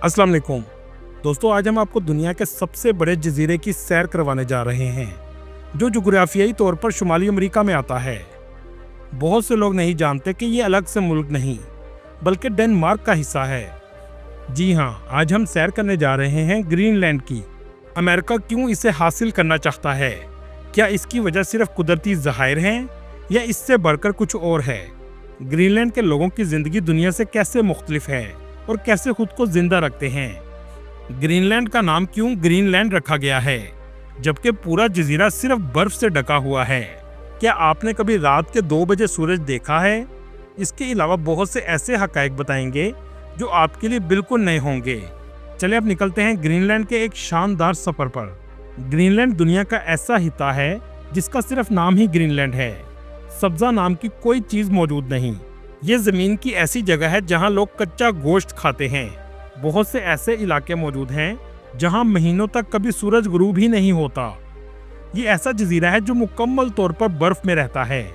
अस्सलाम वालेकुम दोस्तों, आज हम आपको दुनिया के सबसे बड़े जजीरे की सैर करवाने जा रहे हैं जो जुग्राफियाई तौर पर शुमाली अमेरिका में आता है। बहुत से लोग नहीं जानते कि ये अलग से मुल्क नहीं बल्कि डेनमार्क का हिस्सा है। जी हाँ, आज हम सैर करने जा रहे हैं ग्रीनलैंड की। अमेरिका क्यों इसे हासिल करना चाहता है? क्या इसकी वजह सिर्फ कुदरती ज़खायर हैं या इससे बढ़कर कुछ और है? ग्रीनलैंड के लोगों की ज़िंदगी दुनिया से कैसे मुख्तलिफ है और कैसे खुद को जिंदा रखते हैं? ग्रीनलैंड का नाम क्यों ग्रीनलैंड रखा गया है जबकि पूरा जजीरा सिर्फ बर्फ से ढका हुआ है? क्या आपने कभी रात के 2 बजे सूरज देखा है? इसके अलावा बहुत से ऐसे हकायक बताएंगे जो आपके लिए बिल्कुल नए होंगे। चलिए अब निकलते हैं ग्रीनलैंड के एक शानदार सफर पर। ग्रीनलैंड दुनिया का ऐसा हिस्सा है जिसका सिर्फ नाम ही ग्रीनलैंड है। सब्जा नाम की कोई चीज मौजूद नहीं। ये जमीन की ऐसी जगह है जहां लोग कच्चा गोश्त खाते हैं। बहुत से ऐसे इलाके मौजूद हैं जहां महीनों तक कभी सूरज गुरूब ही नहीं होता। ये ऐसा जजीरा है जो मुकम्मल तौर पर बर्फ में रहता है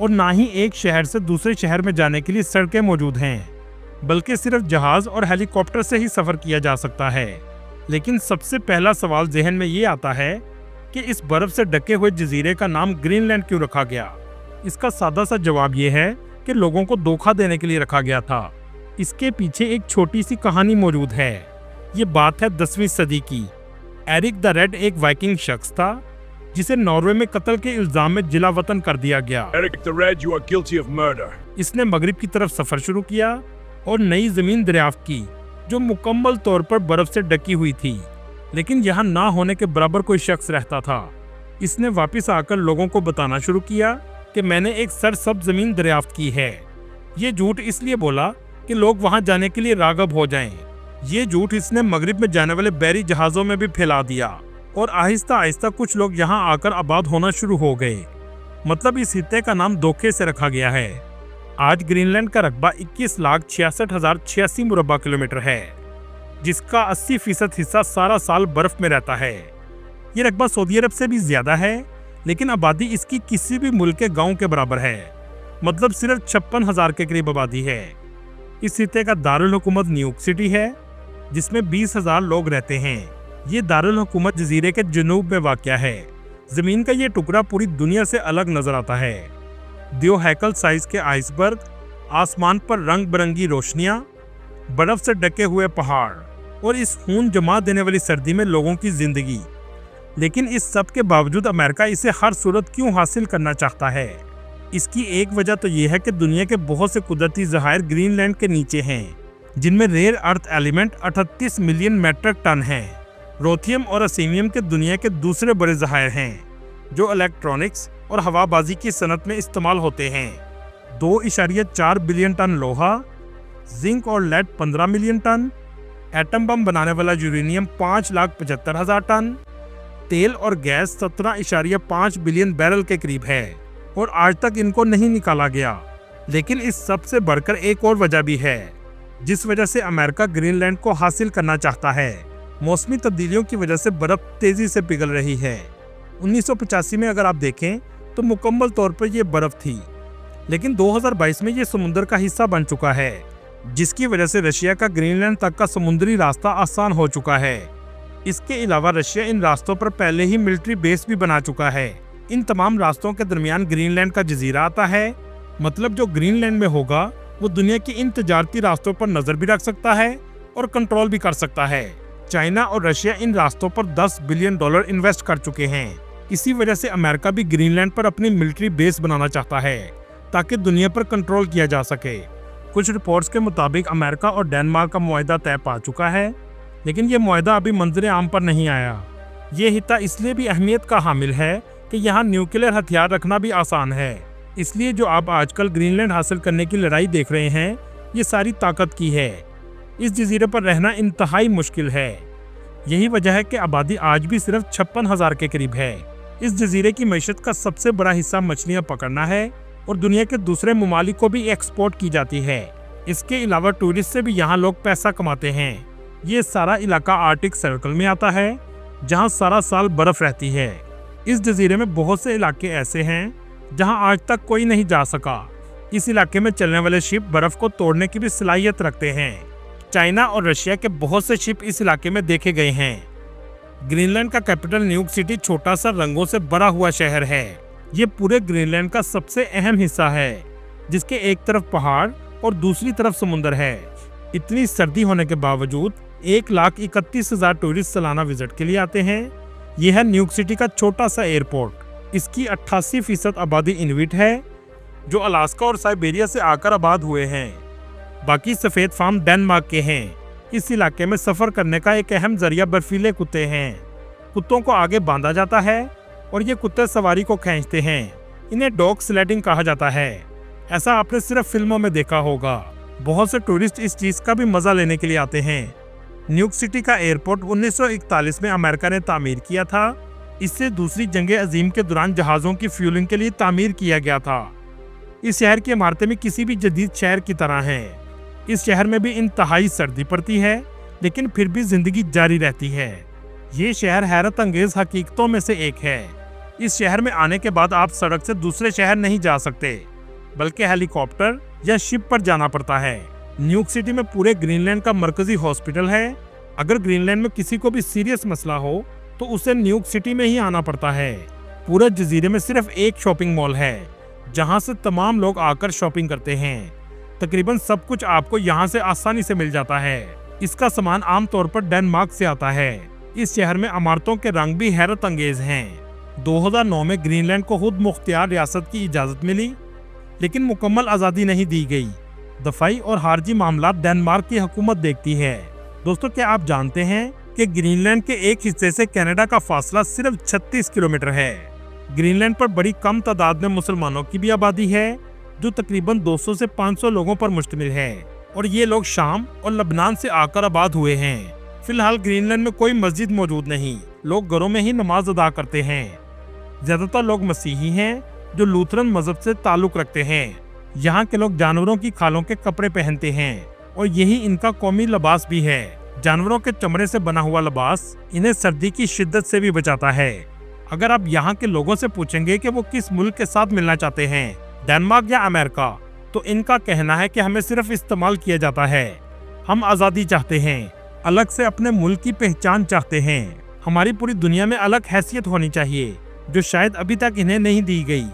और ना ही एक शहर से दूसरे शहर में जाने के लिए सड़कें मौजूद हैं, बल्कि सिर्फ जहाज और हेलीकॉप्टर से ही सफर किया जा सकता है। लेकिन सबसे पहला सवाल जहन में ये आता है कि इस बर्फ से ढके हुए जजीरे का नाम ग्रीनलैंड क्यों रखा गया? इसका सादा सा जवाब ये है कि लोगों को धोखा देने के लिए रखा गया था। इसके पीछे एक छोटी सी कहानी मौजूद है। ये बात है 10वीं सदी की। एरिक द रेड एक वाइकिंग शख्स था जिसे नॉर्वे में कत्ल के इल्जाम में जिला वतन कर दिया गया। Eric the Red, you are guilty of murder. इसने मगरिब की तरफ सफर शुरू किया और नई जमीन दरियाफ्त की जो मुकम्मल तौर पर बर्फ से ढकी हुई थी, लेकिन यहाँ ना होने के बराबर कोई शख्स रहता था। इसने वापस आकर लोगों को बताना शुरू किया कि मैंने एक सरसब्ज जमीन दरियाफ्त की है। ये झूठ इसलिए बोला कि लोग वहां जाने के लिए राग़ब हो जाएं। ये झूठ इसने मगरिब में जाने वाले बहरी जहाज़ों में भी फैला दिया और आहिस्ता आहिस्ता कुछ लोग यहाँ आकर आबाद होना शुरू हो गए। मतलब इस हिस्से का नाम धोखे से रखा गया है। आज ग्रीनलैंड का रकबा 21,66,086 मुरब्बा किलोमीटर है, जिसका 80% हिस्सा सारा साल बर्फ में रहता है। ये रकबा सऊदी अरब से भी ज्यादा है, लेकिन आबादी इसकी किसी भी मुल्क के गांव के बराबर है। मतलब सिर्फ 56,000 के करीब आबादी है। इस हिस्से का दारुल हुकूमत न्यूयॉर्क सिटी है जिसमें 20,000 लोग रहते हैं। ये दारुल हुकूमत जजीरे के जनूब में वाक़या है। जमीन का ये टुकड़ा पूरी दुनिया से अलग नजर आता है। दो हैकल साइज के आइसबर्ग, आसमान पर रंग बिरंगी रोशनियां, बर्फ से ढके हुए पहाड़ और इस खून जमा देने वाली सर्दी में लोगों की जिंदगी। लेकिन इस सब के बावजूद अमेरिका इसे हर सूरत क्यों हासिल करना चाहता है? इसकी एक वजह तो यह है कि दुनिया के बहुत से कुदरती ज़खायर ग्रीनलैंड के नीचे हैं, जिनमें rare earth element 38 million metric tonne हैं। रोथियम और असीमियम के दुनिया के दूसरे बड़े ज़खायर हैं जो इलेक्ट्रॉनिक्स और हवाबाजी की सनत में इस्तेमाल होते हैं। 2.4 बिलियन टन लोहा, जिंक और lead 15 million tonne, atom bomb बनाने वाला यूरेनियम 5,75,000 टन, तेल और गैस 17.5 बिलियन बैरल के करीब है और आज तक इनको नहीं निकाला गया। लेकिन इस सब से बढ़कर एक और वजह भी है जिस वजह से अमेरिका ग्रीनलैंड को हासिल करना चाहता है। मौसमी तब्दीलियों की वजह से बर्फ तेजी से पिघल रही है। 1985 में अगर आप देखें तो मुकम्मल तौर पर यह बर्फ थी, लेकिन 2022 में यह समुद्र का हिस्सा बन चुका है, जिसकी वजह से रशिया का ग्रीनलैंड तक का समुद्री रास्ता आसान हो चुका है। इसके अलावा रशिया इन रास्तों पर पहले ही मिलिट्री बेस भी बना चुका है। इन तमाम रास्तों के दरमियान ग्रीनलैंड का जजीरा आता है। मतलब जो ग्रीनलैंड में होगा वो दुनिया के इन तजारती रास्तों पर नजर भी रख सकता है और कंट्रोल भी कर सकता है। चाइना और रशिया इन रास्तों पर $10 बिलियन इन्वेस्ट कर चुके हैं। इसी वजह से अमेरिका भी ग्रीनलैंड पर अपनी मिलिट्री बेस बनाना चाहता है ताकि दुनिया पर कंट्रोल किया जा सके। कुछ रिपोर्ट्स के मुताबिक अमेरिका और डेनमार्क का मुआहदा तय पा चुका है, लेकिन ये मुआहदा अभी मंजर आम पर नहीं आया। ये हिस्सा इसलिए भी अहमियत का हामिल है कि यहाँ न्यूक्लियर हथियार रखना भी आसान है। इसलिए जो आप आजकल ग्रीनलैंड हासिल करने की लड़ाई देख रहे हैं, ये सारी ताकत की है। इस जजीरे पर रहना इंतहाई मुश्किल है। यही वजह है कि आबादी आज भी सिर्फ 56,000 के करीब है। इस जजीरे की मईशत का सबसे बड़ा हिस्सा मछलियाँ पकड़ना है और दुनिया के दूसरे ममालिक को भी एक्सपोर्ट की जाती है। इसके अलावा टूरिस्ट से भी यहाँ लोग पैसा कमाते हैं। ये सारा इलाका आर्कटिक सर्कल में आता है जहाँ सारा साल बर्फ रहती है। इस जजीरे में बहुत से इलाके ऐसे हैं जहाँ आज तक कोई नहीं जा सका। इस इलाके में चलने वाले शिप बर्फ को तोड़ने की भी सलाहियत रखते हैं। चाइना और रशिया के बहुत से शिप इस इलाके में देखे गए हैं। ग्रीनलैंड का कैपिटल न्यूक सिटी छोटा सा रंगों से भरा हुआ शहर है। ये पूरे ग्रीनलैंड का सबसे अहम हिस्सा है, जिसके एक तरफ पहाड़ और दूसरी तरफ समुद्र है। इतनी सर्दी होने के बावजूद 1,31,000 टूरिस्ट सालाना विजिट के लिए आते हैं। यह है न्यूक सिटी का छोटा सा एयरपोर्ट। इसकी 88% आबादी इन्विट है, जो अलास्का और साइबेरिया से आकर आबाद हुए हैं। बाकी सफेद फार्म डेनमार्क के हैं। इस इलाके में सफर करने का एक अहम जरिया बर्फीले कुत्ते हैं। कुत्तों को आगे बांधा जाता है और ये कुत्ते सवारी को खींचते हैं। इन्हें डॉग स्लेडिंग कहा जाता है। ऐसा आपने सिर्फ फिल्मों में देखा होगा। बहुत से टूरिस्ट इस चीज का भी मजा लेने के लिए आते हैं। न्यूक सिटी का एयरपोर्ट 1941 में अमेरिका ने तामीर किया था। इससे दूसरी जंग अजीम के दौरान जहाजों की फ्यूलिंग के लिए तामीर किया गया था। इस शहर की इमारतें भी किसी भी जदीद शहर की तरह हैं। इस शहर में भी इंतहाई सर्दी पड़ती है, लेकिन फिर भी जिंदगी जारी रहती है। ये शहर हैरत अंगेज हकीकतों में से एक है। इस शहर में आने के बाद आप सड़क से दूसरे शहर नहीं जा सकते, बल्कि हेलीकॉप्टर या शिप पर जाना पड़ता है। न्यूक सिटी में पूरे ग्रीनलैंड का मरकजी हॉस्पिटल है। अगर ग्रीनलैंड में किसी को भी सीरियस मसला हो तो उसे न्यूक सिटी में ही आना पड़ता है। पूरे जजीरे में सिर्फ एक शॉपिंग मॉल है, जहां से तमाम लोग आकर शॉपिंग करते हैं। तकरीबन सब कुछ आपको यहां से आसानी से मिल जाता है। इसका सामान आमतौर पर डेनमार्क से आता है। इस शहर में इमारतों के रंग भी हैरत अंगेज हैं। 2009 में ग्रीनलैंड को खुद मुख्तियार रियासत की इजाजत मिली, लेकिन मुकम्मल आज़ादी नहीं दी गई। दफाई और हार्जी मामला डेनमार्क की हुकूमत देखती है। दोस्तों, क्या आप जानते हैं कि ग्रीनलैंड के एक हिस्से से कनाडा का फासला सिर्फ 36 किलोमीटर है। ग्रीनलैंड पर बड़ी कम तादाद में मुसलमानों की भी आबादी है, जो तकरीबन 200 से 500 लोगों पर मुश्तमिल है, और ये लोग शाम और लबनान से आकर आबाद हुए हैं। फिलहाल ग्रीनलैंड में कोई मस्जिद मौजूद नहीं। लोग घरों में ही नमाज अदा करते हैं। ज्यादातर लोग मसीही हैं, जो लूथरन मजहब से ताल्लुक रखते हैं। यहाँ के लोग जानवरों की खालों के कपड़े पहनते हैं, और यही इनका कौमी लिबास भी है। जानवरों के चमड़े से बना हुआ लिबास इन्हें सर्दी की शिद्दत से भी बचाता है। अगर आप यहाँ के लोगों से पूछेंगे कि वो किस मुल्क के साथ मिलना चाहते हैं, डेनमार्क या अमेरिका, तो इनका कहना है कि हमें सिर्फ इस्तेमाल किया जाता है। हम आज़ादी चाहते हैं, अलग से अपने मुल्क की पहचान चाहते हैं। हमारी पूरी दुनिया में अलग हैसियत होनी चाहिए, जो शायद अभी तक इन्हें नहीं दी गई।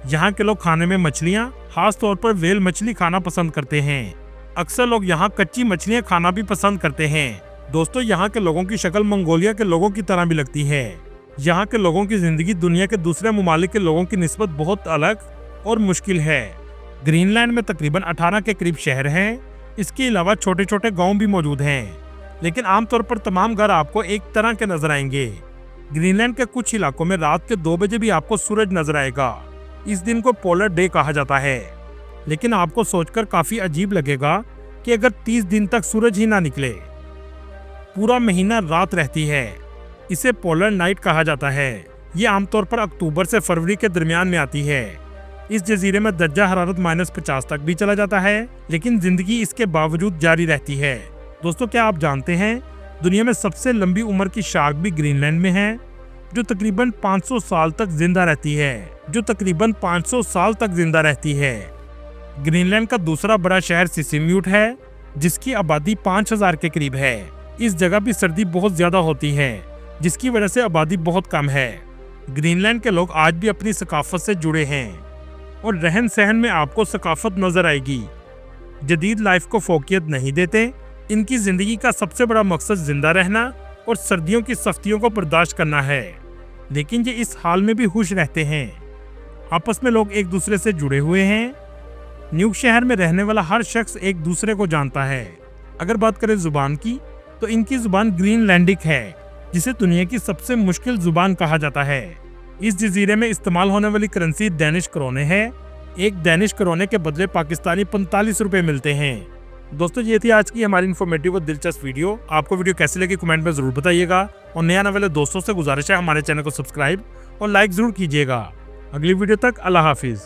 यहाँ के लोग खाने में मछलियाँ, खास तौर पर वेल मछली खाना पसंद करते हैं। अक्सर लोग यहाँ कच्ची मछलियाँ खाना भी पसंद करते हैं। दोस्तों, यहाँ के लोगों की शक्ल मंगोलिया के लोगों की तरह भी लगती है। यहाँ के लोगों की जिंदगी दुनिया के दूसरे ममालिक के लोगों की निस्बत बहुत अलग और मुश्किल है। ग्रीनलैंड में तकरीबन 18 के करीब शहर हैं। इसके अलावा छोटे छोटे गांव भी मौजूद हैं, लेकिन आमतौर पर तमाम घर आपको एक तरह के नजर आएंगे। ग्रीनलैंड के कुछ इलाकों में रात के 2 बजे भी आपको सूरज नजर आएगा। इस दिन को पोलर डे कहा जाता है, लेकिन आपको सोचकर काफी अजीब लगेगा कि अगर 30 दिन तक सूरज ही ना निकले, पूरा महीना रात रहती है। इसे पोलर नाइट कहा जाता है। ये आमतौर पर अक्टूबर से फरवरी के दरमियान में आती है। इस जजीरे में दर्जा हरारत -50 तक भी चला जाता है, लेकिन जिंदगी इसके बावजूद जारी रहती है। दोस्तों, क्या आप जानते हैं दुनिया में सबसे लंबी उम्र की शार्क भी ग्रीनलैंड में है, जो तकरीबन 500 साल तक जिंदा रहती है। ग्रीनलैंड का दूसरा बड़ा शहर सिसिम्यूट है, जिसकी आबादी 5000 के करीब है। इस जगह भी सर्दी बहुत ज्यादा होती है, जिसकी वजह से आबादी बहुत कम है। ग्रीनलैंड के लोग आज भी अपनी सकाफत से जुड़े हैं, और रहन सहन में आपको सकाफत नजर आएगी। जदीद लाइफ को फोकियत नहीं देते। इनकी जिंदगी का सबसे बड़ा मकसद जिंदा रहना और सर्दियों की सख्तियों को बर्दाश्त करना है, लेकिन ये इस हाल में भी खुश रहते हैं। आपस में लोग एक दूसरे से जुड़े हुए हैं। न्यूक शहर में रहने वाला हर शख्स एक दूसरे को जानता है। अगर बात करें जुबान की, तो इनकी जुबान ग्रीनलैंडिक है, जिसे दुनिया की सबसे मुश्किल जुबान कहा जाता है। इस जजीरे में इस्तेमाल होने वाली करेंसी डेनिश करोने है। एक डेनिश करोने के बदले पाकिस्तानी 45 रुपए मिलते हैं। दोस्तों, ये थी आज की हमारी इन्फॉर्मेटिव और दिलचस्प वीडियो। आपको वीडियो कैसी लगी कमेंट में जरूर बताइएगा, और नए आने वाले दोस्तों से गुजारिश है हमारे चैनल को सब्सक्राइब और लाइक जरूर कीजिएगा। अगली वीडियो तक अल्लाह हाफिज।